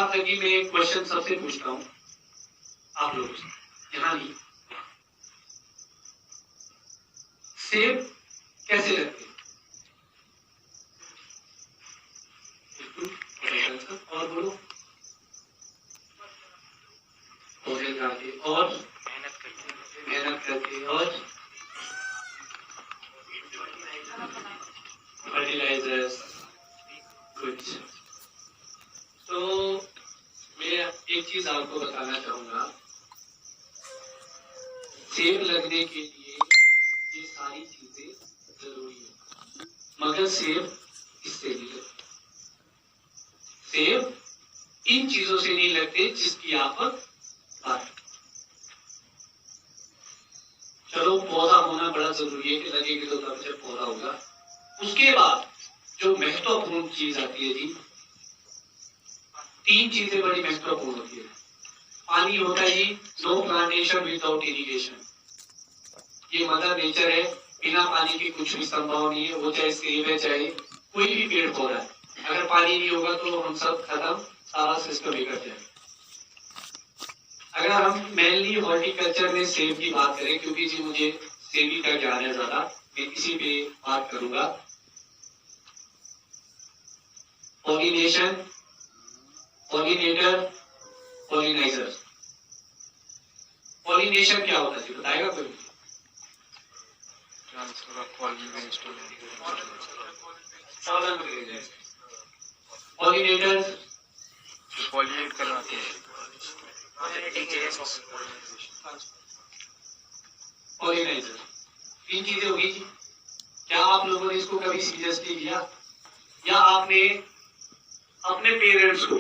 बात लगी, मैं एक क्वेश्चन सबसे पूछता हूँ आप लोगों से, यहाँ नहीं, सेब कैसे लगते हैं? और बोलो, पौधे लगाते और मेहनत करके और फर्टिलाइजर्स कुछ। तो मैं एक चीज आपको बताना चाहूंगा, सेब लगने के लिए ये सारी चीजें जरूरी है, मगर सेब इससे नहीं लगते। सेब इन चीजों से नहीं लगते जिसकी आप बात। चलो पौधा होना बड़ा जरूरी है कि लगेगी तो तब जब पौधा होगा। उसके बाद जो महत्वपूर्ण चीज आती है जी, तीन चीजें बड़ी महत्वपूर्ण होती है। पानी होता है जी, नो प्लांटेशन विदाउट इरिगेशन, ये मदर नेचर है, बिना पानी के कुछ भी संभव नहीं है। वो चाहे सेब है चाहे कोई भी पेड़ पौधा है, अगर पानी नहीं होगा तो हम सब खत्म, सारा सिस्टम बिगड़ जाएगा। अगर हम मेनली हॉर्टिकल्चर में सेब की बात करें, क्योंकि जी मुझे सेबी का ज्ञान है ज्यादा, मैं इसी पे बात करूंगा। Pollination, pollinator, pollinizer. पॉलिनेशन क्या होता है बताएगा कोई? पॉलिनेटर पॉलिनेट करवाते हैं। पॉलिनाइजर, तीन चीजें होगी जी। क्या आप लोगों ने इसको कभी सीरियसली लिया, या आपने अपने पेरेंट्स को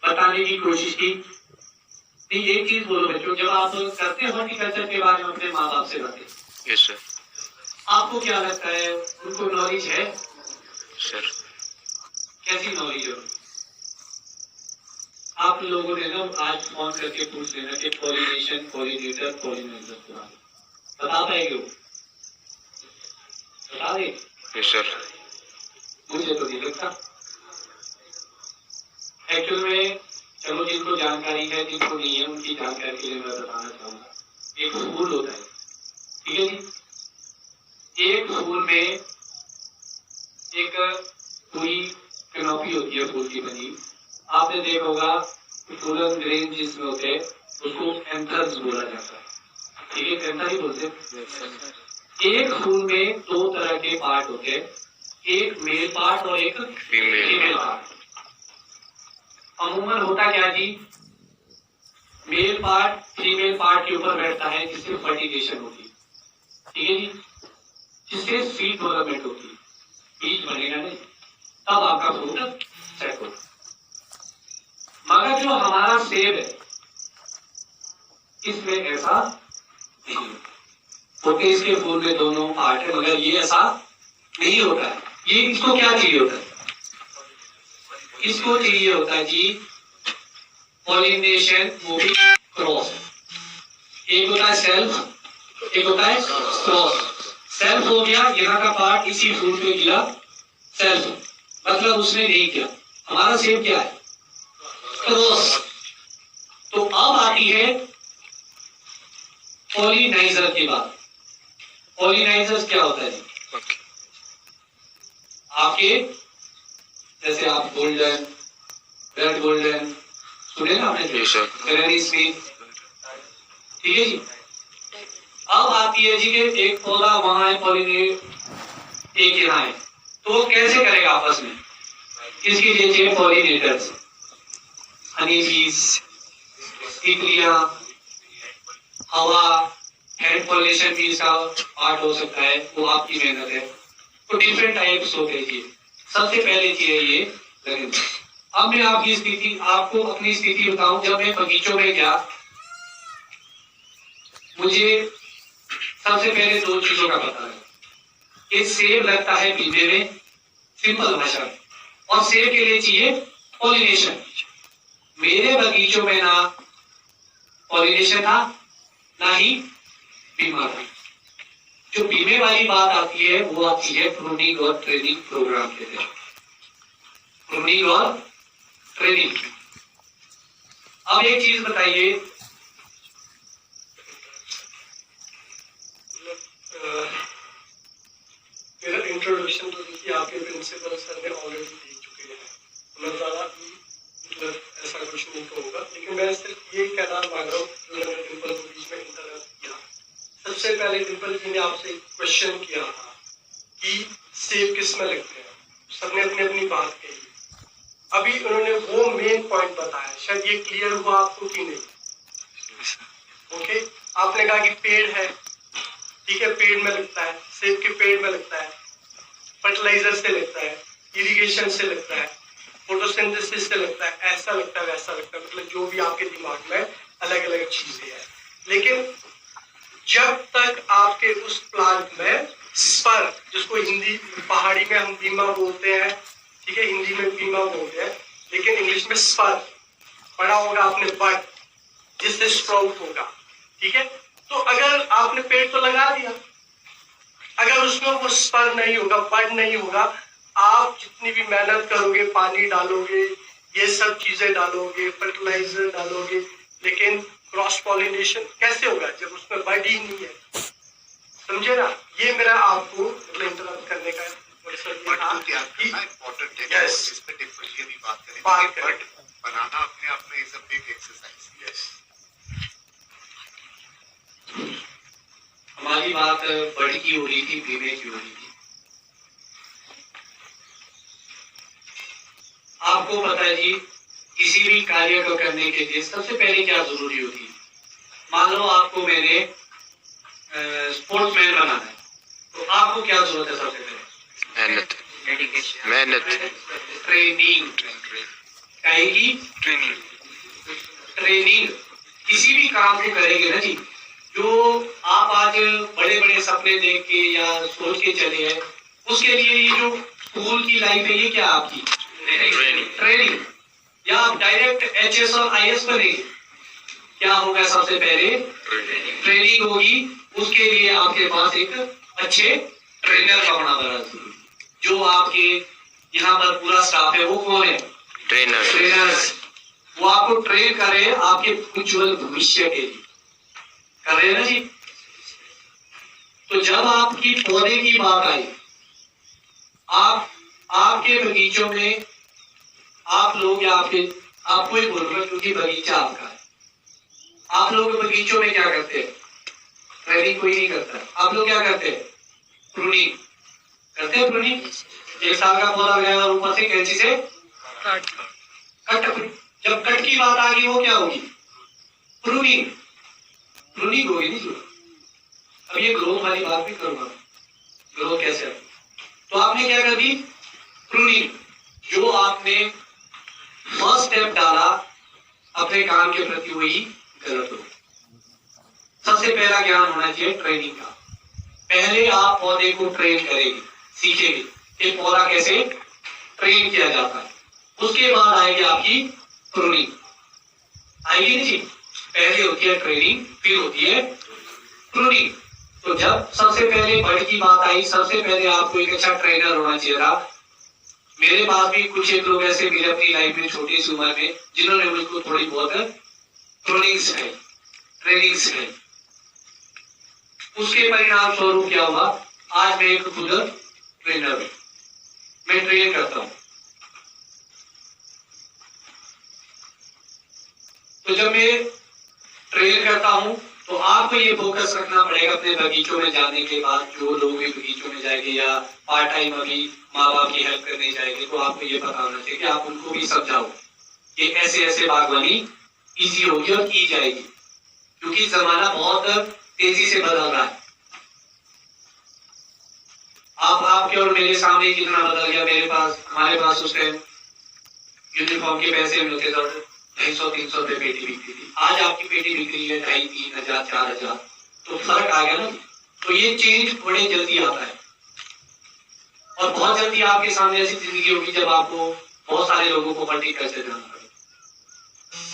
बताने की कोशिश की? नहीं, एक चीज बोलो बच्चों, जब आप करते हो हॉर्टिकल्चर के बारे में अपने माँ बाप से बातें, यस सर, आपको क्या लगता है उनको नॉलेज है? सर कैसी नॉलेज है? आप लोगों ने ना आज फोन करके पूछ लेना कि पॉलिनेशन, पॉलिनेटर, पॉलिनाइजर के बारे में बता पाएंगे वो? बता दे? Yes sir. मुझे तो नहीं लगता एक्चुअल में। चलो जिनको जानकारी है, जिनको नहीं है, उनकी जानकारी के लिए मैं बताना चाहूंगा। एक फूल होता है, ठीक है जी, एक फूल में एक पूरी कैनोपी होती है फूल की बनी। आपने देखा होगा फूलन ग्रेन जिसमें होते हैं उसको एंथर्स बोला जाता है, ठीक है, एंथर ही बोलते हैं। एक फूल में दो तरह के पार्ट होते हैं, एक मेल पार्ट और एक फीमेल पार्ट। अमूमन होता क्या जी, मेल पार्ट फीमेल पार्ट के ऊपर बैठता है, जिससे फर्टिगेशन होती है, ठीक है जी, जिससे सीड डेवलपमेंट होती है, बीज बनेगा नहीं, तब आपका फ्रूट सेट होगा। मगर जो हमारा सेब है इसमें ऐसा नहीं होते। इसके फूल में दोनों पार्ट है, मगर ये ऐसा नहीं होता है। ये इसको क्या चाहिए होता है? इसको चाहिए होता है जी पॉलिनेशन मूविंग क्रॉस। एक होता है सेल्फ, एक होता है क्रॉस। सेल्फ हो गया, यहाँ का पार्ट इसी फूल पे गिरा, सेल्फ मतलब उसने नहीं किया। हमारा सेब क्या है? क्रॉस। तो अब आती है पॉलिनाइजर की बात। पॉलिनाइजर क्या होता है जी? आपके जैसे आप गोल्डन, रेड गोल्डन सुने ना आपने, ग्रैनी स्मिथ, ठीक है जी। अब आती है जी कि एक पौधा वहां है, पॉलिनेट एक यहाँ है, तो वो कैसे करेगा आपस में? इसके लिए चाहिए पॉलिनेटर्स, हनी बीज, तितलियां, हवा, हैंड पॉलिनेशन भी इसका पार्ट हो सकता है, वो आपकी मेहनत है। तो डिफरेंट टाइप्स होते हैं ये। सबसे पहले चाहिए ये लगन। अब मैं आपकी स्थिति, आपको अपनी स्थिति बताऊं। जब मैं बगीचों में गया, मुझे सबसे पहले दो चीजों का पता है कि सेब लगता है बीमे में, सिंपल भाषा में, और सेब के लिए चाहिए पॉलिनेशन। मेरे बगीचों में ना पॉलिनेशन था, ना ही बीमा था। जो बीमे वाली बात आती है वो आती है प्रूनिंग और ट्रेनिंग प्रोग्राम के तहत। प्रूनिंग और ट्रेनिंग अब एक चीज बताइए, मेरा इंट्रोडक्शन तो देखिए आपके प्रिंसिपल सर ने ऑलरेडी दे चुके हैं, मैं ज़्यादा मतलब ऐसा कुछ नहीं कहूँगा, लेकिन मैं सिर्फ ये कहना मांग रहा हूँ जो मैंने डिम्पल को बीच में इंटरप्ट किया। सबसे पहले डिम्पल जी ने आपसे क्वेश्चन किया था कि सेब किस में लगते हैं, सबने अपनी अपनी बात कही। अभी उन्होंने वो मेन पॉइंट बताया, शायद ये क्लियर हुआ आपको कि नहीं? ओके, आपने कहा कि पेड़ है, ठीक है, पेड़ में लगता है, सेब के पेड़ में लगता है, फर्टिलाइजर से लगता है, इरिगेशन से लगता है, फोटोसिंथेसिस से लगता है, ऐसा लगता है वैसा लगता है, मतलब जो भी आपके दिमाग में अलग अलग चीजें हैं। लेकिन जब तक आपके उस प्लांट में स्पर, जिसको हिंदी पहाड़ी में हम बीमा बोलते हैं, ठीक है, हिंदी में बीमा बोलते हैं, लेकिन इंग्लिश में स्पर, पढ़ा होगा आपने बड, जिससे स्प्राउट होगा, ठीक है। तो अगर आपने पेड़ तो लगा दिया, अगर उसमें वो स्पर नहीं होगा, बड नहीं होगा, आप जितनी भी मेहनत करोगे, पानी डालोगे, ये सब चीजें डालोगे, फर्टिलाइजर डालोगे, लेकिन क्रॉस पॉलिनेशन कैसे होगा जब उसमें बड ही नहीं है? समझे ना? ये मेरा आपको मतलब इंटरप्ट करने का मकसद ये था कि यस, इस पे डिफरेंटली अभी बात करें, बात करें। बट बनाना अपने आप में is a big exercise. Yes, हमारी बात बड़ी की हो रही थी, बीमे की हो रही थी। आपको पता है जी, किसी भी कार्य को करने के लिए सबसे पहले क्या जरूरी होती है? मान लो आपको मैंने स्पोर्ट्समैन बनाना है, तो आपको क्या जरूरत है? सबसे पहले मेहनत, मेहनत, ट्रेनिंग कहेगी, ट्रेनिंग। किसी भी काम को करेंगे ना जी, जो आप आज बड़े बड़े सपने देख के या सोच के चले हैं, उसके लिए ये जो स्कूल की लाइफ है, ये क्या आपकी ट्रेनिंग। या आप डायरेक्ट HS और IS बनेंगे, क्या होगा? सबसे पहले ट्रेनिंग होगी, उसके लिए आपके पास एक अच्छे ट्रेनर का होना बड़ा जरूरी। जो आपके यहाँ पर पूरा स्टाफ है, वो कौन है? ट्रेनर्स। वो आपको ट्रेन करे आपके उज्जवल भविष्य के लिए, कर रहे हैं ना जी। तो जब आपकी पौधे की बात आई, आपके बगीचों में आप लोग या आपको ही बोलूंगा क्योंकि बगीचा आपका है। आप लोग बगीचों में क्या करते हैं? ट्रेनिंग कोई नहीं करता। आप लोग क्या करते हैं? प्रूनिंग करते हैं। प्रूनिंग, 1 साल का पौधा लगाया और ऊपर से कैंची से कट। जब कट की बात आ गई, वो क्या होगी? प्रूनिंग। प्रूनिंग होगी नहीं जो। अब ये ग्रोथ वाली बात भी करूंगा, ग्रोथ कैसे है। तो आपने क्या कर दी? प्रूनिंग। जो आपने फर्स्ट स्टेप डाला अपने काम के प्रति, वही गलत हो। सबसे पहला ज्ञान होना चाहिए ट्रेनिंग का। पहले आप पौधे को ट्रेन करेंगे, सीखेंगे कि पौधा कैसे ट्रेन किया जाता है। उसके बाद आएगी आपकी प्रूनिंग। आएगी नहीं जी? पहले होती है ट्रेनिंग, फिर होती है प्रूनिंग। तो जब सबसे पहले बर्ड की बात आई, सबसे पहले आपको एक अच्छा ट्रेनर होना चाहिए था। मेरे पास भी कुछ एक लोग ऐसे मिले अपनी लाइफ में छोटी सी उम्र में, जिन्होंने मुझको थोड़ी बहुत ट्रेनिंग सिखाई, ट्रेनिंग सिखाई। उसके परिणाम स्वरूप क्या हुआ? आज मैं एक खुद ट्रेनर हूं, मैं ट्रेन करता हूं। तो जब मैं ट्रेन करता हूं, तो आपको ये फोकस रखना पड़ेगा अपने बगीचों में जाने के बाद। जो लोग भी बगीचों में जाएंगे या पार्ट टाइम अभी माँ बाप की हेल्प करने जाएंगे, तो आपको ये पता होना चाहिए कि आप उनको भी समझाओ कि ऐसे ऐसे बागवानी इजी होगी और की जाएगी, क्योंकि जमाना बहुत तेजी से बदल रहा है। आपके और मेरे सामने कितना बदल गया। हमारे पास उस टाइम यूनिफॉर्म के पैसे मिलते थे, 250-300 रुपए पेटी बिकती थी। आज आपकी पेटी बिक रही है 2500-3000, 4000। तो फर्क आ गया ना। तो ये चेंज बड़े जल्दी आता है और बहुत जल्दी आपके सामने ऐसी जिंदगी होगी जब आपको बहुत सारे लोगों को पर्टिकल से जाना पड़ेगा।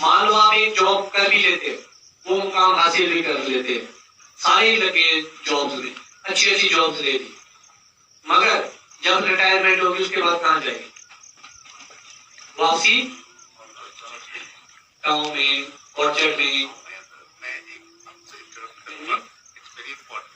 मान लो आप एक जॉब कर भी लेते हैं, वो मुकाम हासिल भी कर लेते हैं, सारे लगे जॉब्स में, अच्छी अच्छी जॉब्स ले ली, मगर जब रिटायरमेंट होगी उसके बाद कहां जाएगी? वापसी गाँव में, ऑर्चर्ड में। मैं एक आपसे इंटरप्ट करूंगा, इट्स वेरी इंपॉर्टेंट।